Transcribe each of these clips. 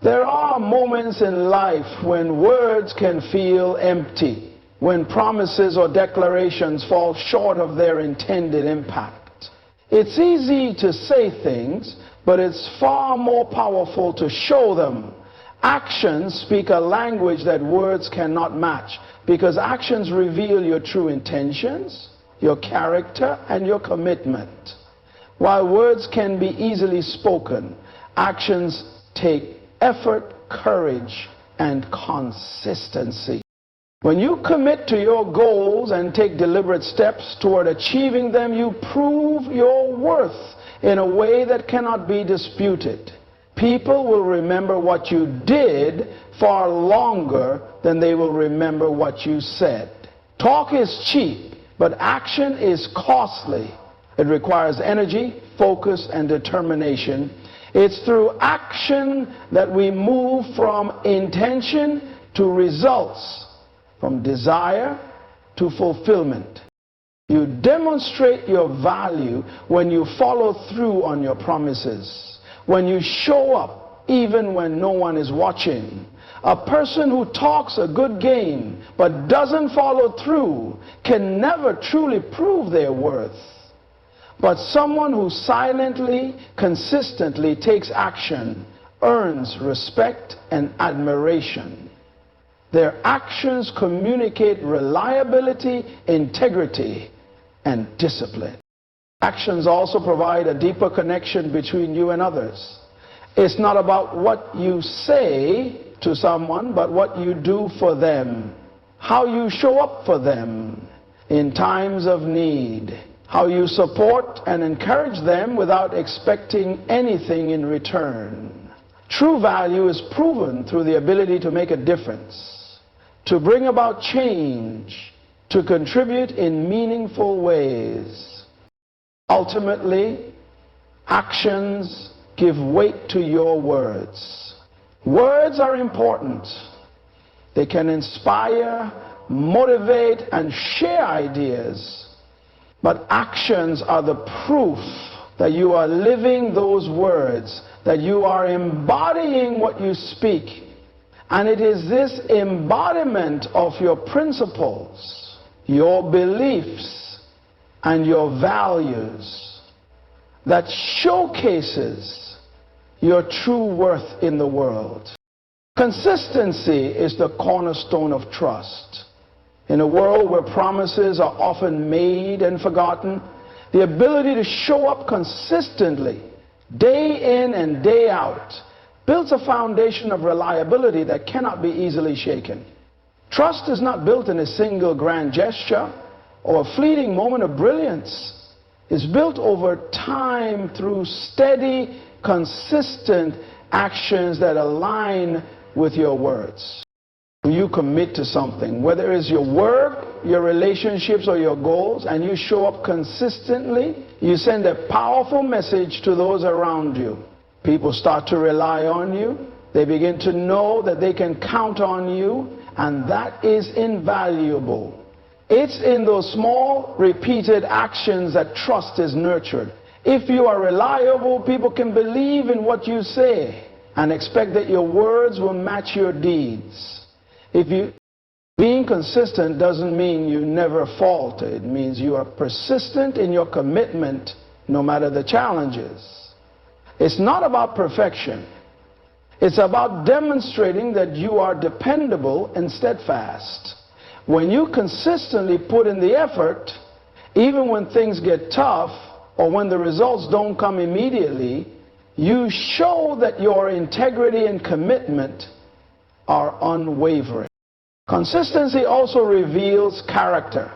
There are moments in life when words can feel empty, when promises or declarations fall short of their intended impact. It's easy to say things, but it's far more powerful to show them. Actions speak a language that words cannot match, because actions reveal your true intentions, your character, and your commitment. While words can be easily spoken, actions take effort, courage, and consistency. When you commit to your goals and take deliberate steps toward achieving them, you prove your worth in a way that cannot be disputed. People will remember what you did far longer than they will remember what you said. Talk is cheap, but action is costly. It requires energy, focus, and determination. It's through action that we move from intention to results, from desire to fulfillment. You demonstrate your value when you follow through on your promises, when you show up even when no one is watching. A person who talks a good game but doesn't follow through can never truly prove their worth. But someone who silently, consistently takes action earns respect and admiration. Their actions communicate reliability, integrity, and discipline. Actions also provide a deeper connection between you and others. It's not about what you say to someone, but what you do for them, how you show up for them in times of need, how you support and encourage them without expecting anything in return. True value is proven through the ability to make a difference, to bring about change, to contribute in meaningful ways. Ultimately, actions give weight to your words. Words are important. They can inspire, motivate, and share ideas. But actions are the proof that you are living those words, that you are embodying what you speak. And it is this embodiment of your principles, your beliefs, and your values that showcases your true worth in the world. Consistency is the cornerstone of trust. In a world where promises are often made and forgotten, the ability to show up consistently, day in and day out, builds a foundation of reliability that cannot be easily shaken. Trust is not built in a single grand gesture or a fleeting moment of brilliance. It's built over time through steady, consistent actions that align with your words. When you commit to something, whether it's your work, your relationships, or your goals, and you show up consistently, you send a powerful message to those around you. People start to rely on you. They begin to know that they can count on you, and that is invaluable. It's in those small, repeated actions that trust is nurtured. If you are reliable, people can believe in what you say and expect that your words will match your deeds. Being consistent doesn't mean you never falter. It means you are persistent in your commitment no matter the challenges. It's not about perfection. It's about demonstrating that you are dependable and steadfast. When you consistently put in the effort, even when things get tough or when the results don't come immediately, you show that your integrity and commitment are unwavering. Consistency also reveals character.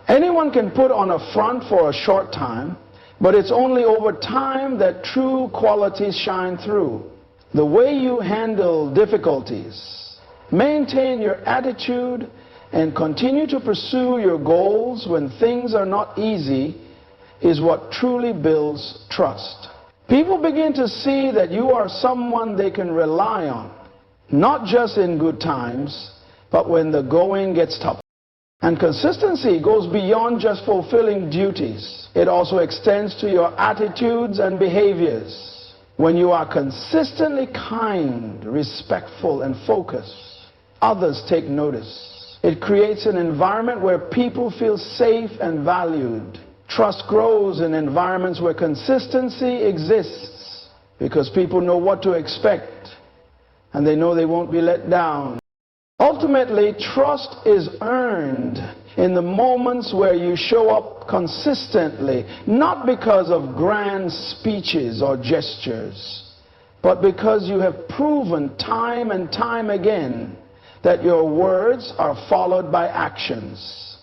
Anyone can put on a front for a short time, but it's only over time that true qualities shine through. The way you handle difficulties, maintain your attitude, and continue to pursue your goals when things are not easy is what truly builds trust. People begin to see that you are someone they can rely on, not just in good times, but when the going gets tough. And consistency goes beyond just fulfilling duties. It also extends to your attitudes and behaviors. When you are consistently kind, respectful, and focused, others take notice. It creates an environment where people feel safe and valued. Trust grows in environments where consistency exists because people know what to expect and they know they won't be let down. Ultimately, trust is earned in the moments where you show up consistently, not because of grand speeches or gestures, but because you have proven time and time again that your words are followed by actions,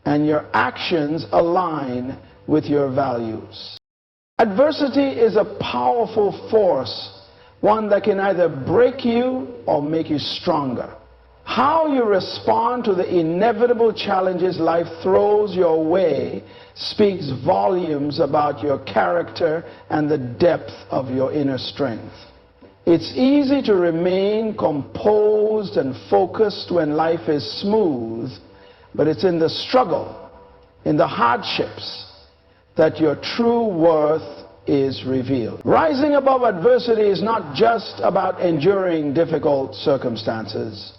and your actions align with your values. Adversity is a powerful force, one that can either break you or make you stronger. How you respond to the inevitable challenges life throws your way speaks volumes about your character and the depth of your inner strength. It's easy to remain composed and focused when life is smooth, but it's in the struggle, in the hardships, that your true worth is revealed. Rising above adversity is not just about enduring difficult circumstances.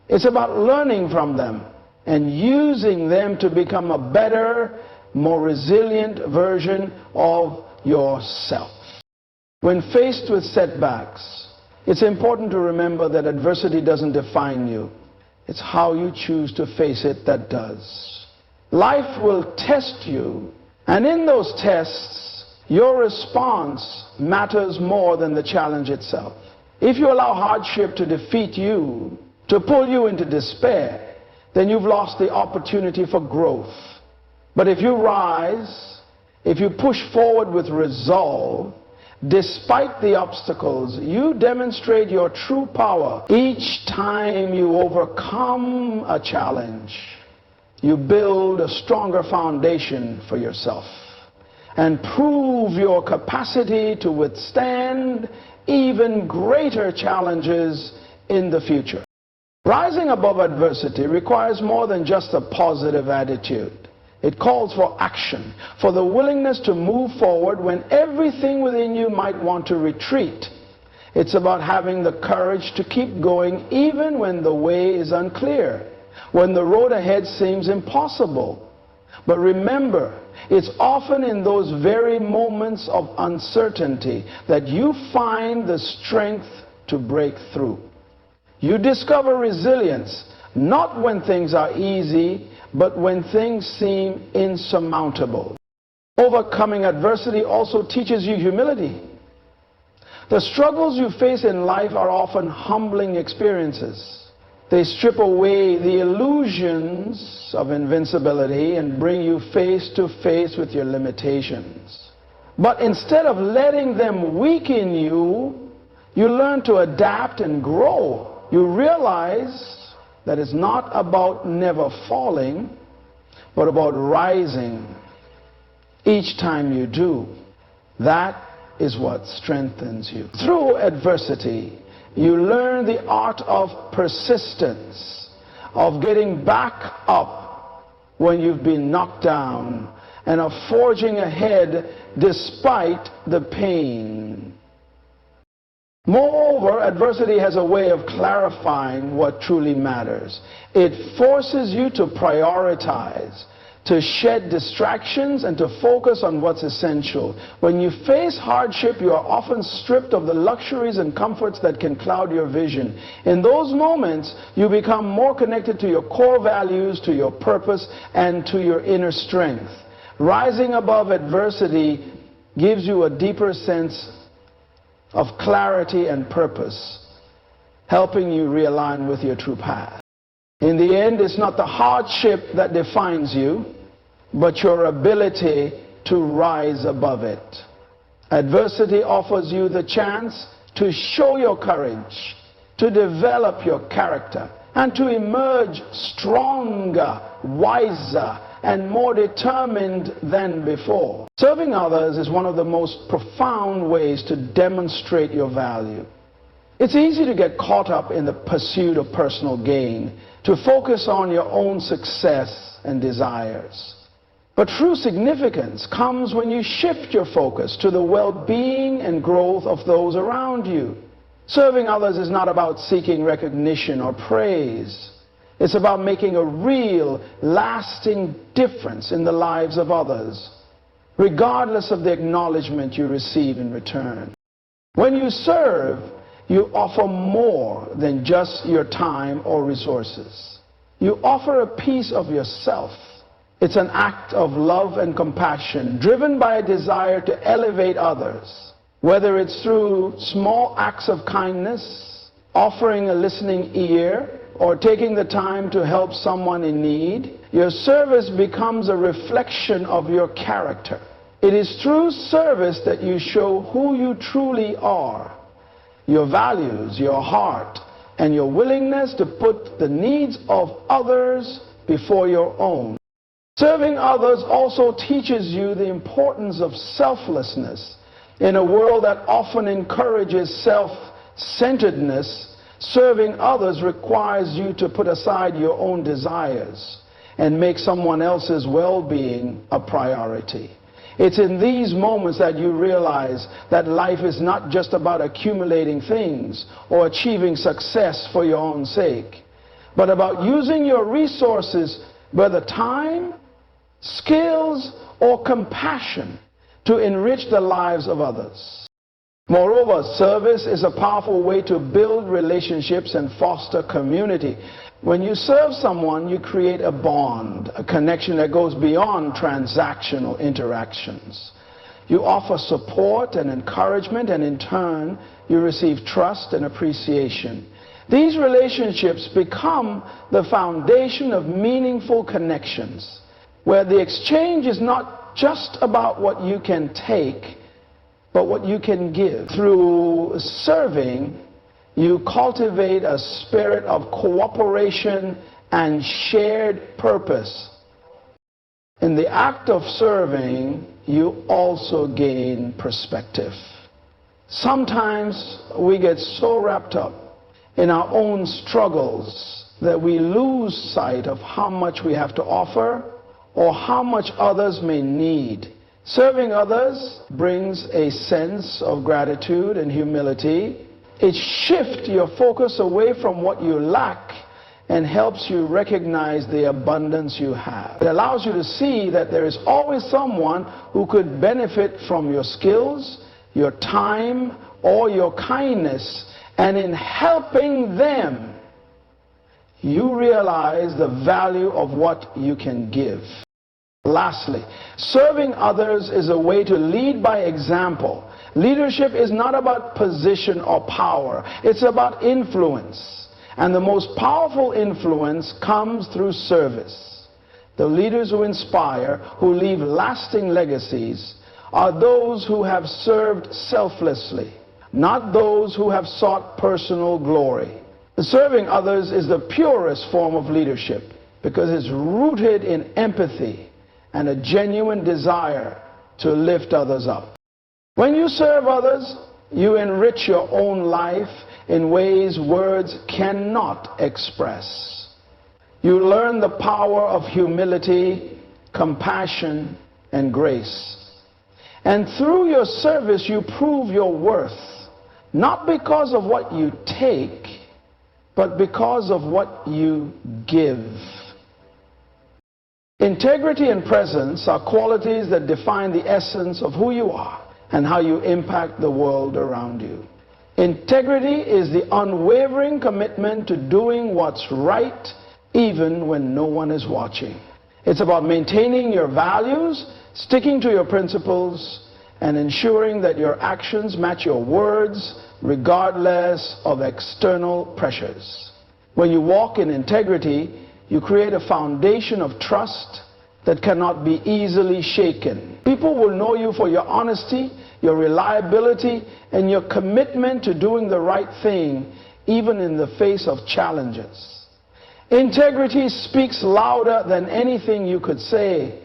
It's about learning from them and using them to become a better, more resilient version of yourself. When faced with setbacks, it's important to remember that adversity doesn't define you. It's how you choose to face it that does. Life will test you, and in those tests, your response matters more than the challenge itself. If you allow hardship to defeat you, to pull you into despair, then you've lost the opportunity for growth. But if you rise, if you push forward with resolve, despite the obstacles, you demonstrate your true power. Each time you overcome a challenge, you build a stronger foundation for yourself and prove your capacity to withstand even greater challenges in the future. Rising above adversity requires more than just a positive attitude. It calls for action, for the willingness to move forward when everything within you might want to retreat. It's about having the courage to keep going even when the way is unclear, when the road ahead seems impossible. But remember, it's often in those very moments of uncertainty that you find the strength to break through. You discover resilience, not when things are easy, but when things seem insurmountable. Overcoming adversity also teaches you humility. The struggles you face in life are often humbling experiences. They strip away the illusions of invincibility and bring you face to face with your limitations. But instead of letting them weaken you, you learn to adapt and grow. You realize that it's not about never falling, but about rising each time you do. That is what strengthens you. Through adversity, you learn the art of persistence, of getting back up when you've been knocked down, and of forging ahead despite the pain. Moreover, adversity has a way of clarifying what truly matters. It forces you to prioritize, to shed distractions, and to focus on what's essential. When you face hardship, you are often stripped of the luxuries and comforts that can cloud your vision. In those moments, you become more connected to your core values, to your purpose, and to your inner strength. Rising above adversity gives you a deeper sense of clarity and purpose, helping you realign with your true path. In the end, it's not the hardship that defines you, but your ability to rise above it. Adversity offers you the chance to show your courage, to develop your character, and to emerge stronger, wiser, and more determined than before. Serving others is one of the most profound ways to demonstrate your value. It's easy to get caught up in the pursuit of personal gain, to focus on your own success and desires. But true significance comes when you shift your focus to the well-being and growth of those around you. Serving others is not about seeking recognition or praise. It's about making a real, lasting difference in the lives of others, regardless of the acknowledgement you receive in return. When you serve, you offer more than just your time or resources. You offer a piece of yourself. It's an act of love and compassion, driven by a desire to elevate others, whether it's through small acts of kindness, offering a listening ear, or taking the time to help someone in need. Your service becomes a reflection of your character. It is through service that you show who you truly are, your values, your heart, and your willingness to put the needs of others before your own. Serving others also teaches you the importance of selflessness. In a world that often encourages self-centeredness, serving others requires you to put aside your own desires and make someone else's well-being a priority. It's in these moments that you realize that life is not just about accumulating things or achieving success for your own sake, but about using your resources, whether time, skills, or compassion, to enrich the lives of others. Moreover, service is a powerful way to build relationships and foster community. When you serve someone, you create a bond, a connection that goes beyond transactional interactions. You offer support and encouragement, and in turn, you receive trust and appreciation. These relationships become the foundation of meaningful connections, where the exchange is not just about what you can take, but what you can give. Through serving, you cultivate a spirit of cooperation and shared purpose. In the act of serving, you also gain perspective. Sometimes we get so wrapped up in our own struggles that we lose sight of how much we have to offer or how much others may need. Serving others brings a sense of gratitude and humility. It shifts your focus away from what you lack and helps you recognize the abundance you have. It allows you to see that there is always someone who could benefit from your skills, your time, or your kindness, and in helping them, you realize the value of what you can give. Lastly, serving others is a way to lead by example. Leadership is not about position or power. It's about influence. And the most powerful influence comes through service. The leaders who inspire, who leave lasting legacies, are those who have served selflessly, not those who have sought personal glory. Serving others is the purest form of leadership because it's rooted in empathy and a genuine desire to lift others up. When you serve others, you enrich your own life in ways words cannot express. You learn the power of humility, compassion, and grace. And through your service, you prove your worth, not because of what you take, but because of what you give. Integrity and presence are qualities that define the essence of who you are and how you impact the world around you. Integrity is the unwavering commitment to doing what's right even when no one is watching. It's about maintaining your values, sticking to your principles, and ensuring that your actions match your words regardless of external pressures. When you walk in integrity, you create a foundation of trust that cannot be easily shaken. People will know you for your honesty, your reliability, and your commitment to doing the right thing, even in the face of challenges. Integrity speaks louder than anything you could say,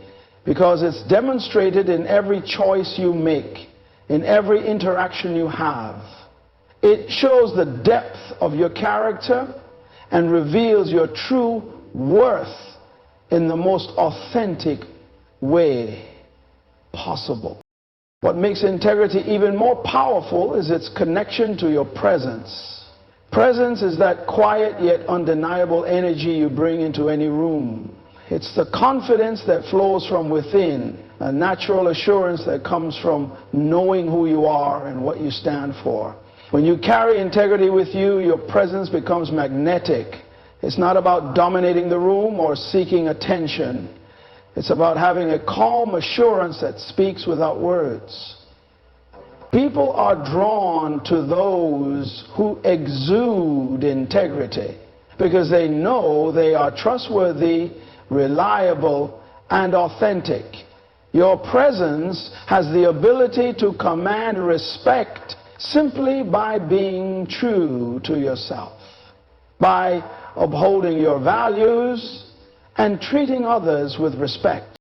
because it's demonstrated in every choice you make, in every interaction you have. It shows the depth of your character and reveals your true worth in the most authentic way possible. What makes integrity even more powerful is its connection to your presence. Presence is that quiet yet undeniable energy you bring into any room. It's the confidence that flows from within, a natural assurance that comes from knowing who you are and what you stand for. When you carry integrity with you, your presence becomes magnetic. It's not about dominating the room or seeking attention. It's about having a calm assurance that speaks without words. People are drawn to those who exude integrity because they know they are trustworthy, reliable, and authentic. Your presence has the ability to command respect simply by being true to yourself, by upholding your values and treating others with respect.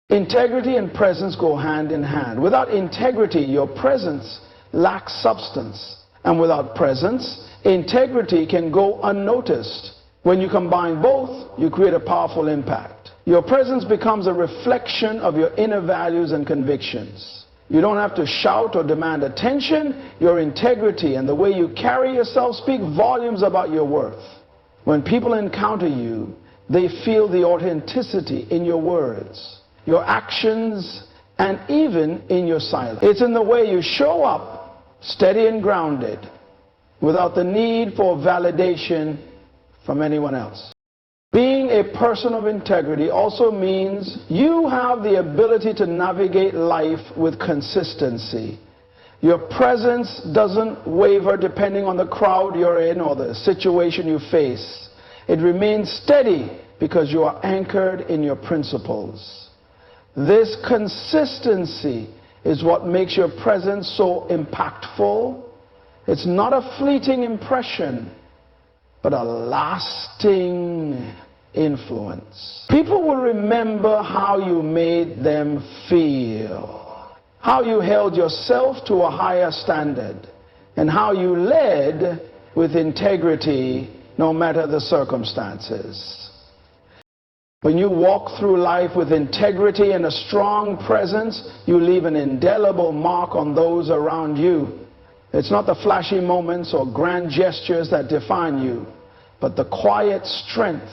Integrity and presence go hand in hand. Without integrity, your presence lacks substance. And without presence, integrity can go unnoticed. When you combine both, you create a powerful impact. Your presence becomes a reflection of your inner values and convictions. You don't have to shout or demand attention. Your integrity and the way you carry yourself speak volumes about your worth. When people encounter you, they feel the authenticity in your words, your actions, and even in your silence. It's in the way you show up, steady and grounded, without the need for validation from anyone else. Being a person of integrity also means you have the ability to navigate life with consistency. Your presence doesn't waver depending on the crowd you're in or the situation you face. It remains steady because you are anchored in your principles. This consistency is what makes your presence so impactful. It's not a fleeting impression, but a lasting influence. People will remember how you made them feel, how you held yourself to a higher standard, and how you led with integrity no matter the circumstances. When you walk through life with integrity and a strong presence, you leave an indelible mark on those around you. It's not the flashy moments or grand gestures that define you, but the quiet strength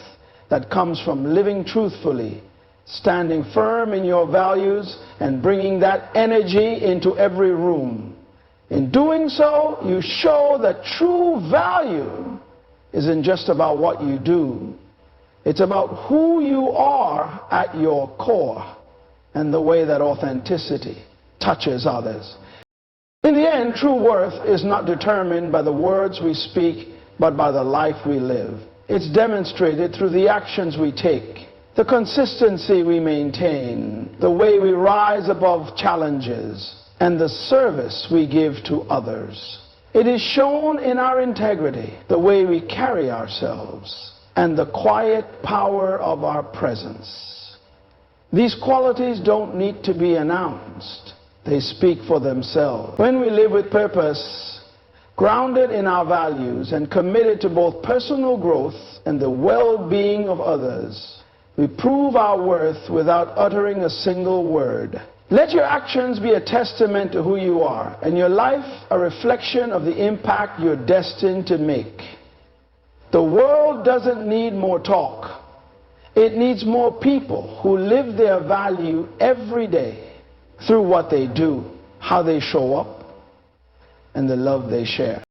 that comes from living truthfully, standing firm in your values, and bringing that energy into every room. In doing so, you show that true value isn't just about what you do. It's about who you are at your core and the way that authenticity touches others. In the end, true worth is not determined by the words we speak, but by the life we live. It's demonstrated through the actions we take, the consistency we maintain, the way we rise above challenges, and the service we give to others. It is shown in our integrity, the way we carry ourselves, and the quiet power of our presence. These qualities don't need to be announced. They speak for themselves. When we live with purpose, grounded in our values and committed to both personal growth and the well-being of others, we prove our worth without uttering a single word. Let your actions be a testament to who you are, and your life a reflection of the impact you're destined to make. The world doesn't need more talk. It needs more people who live their value every day through what they do, how they show up, and the love they share.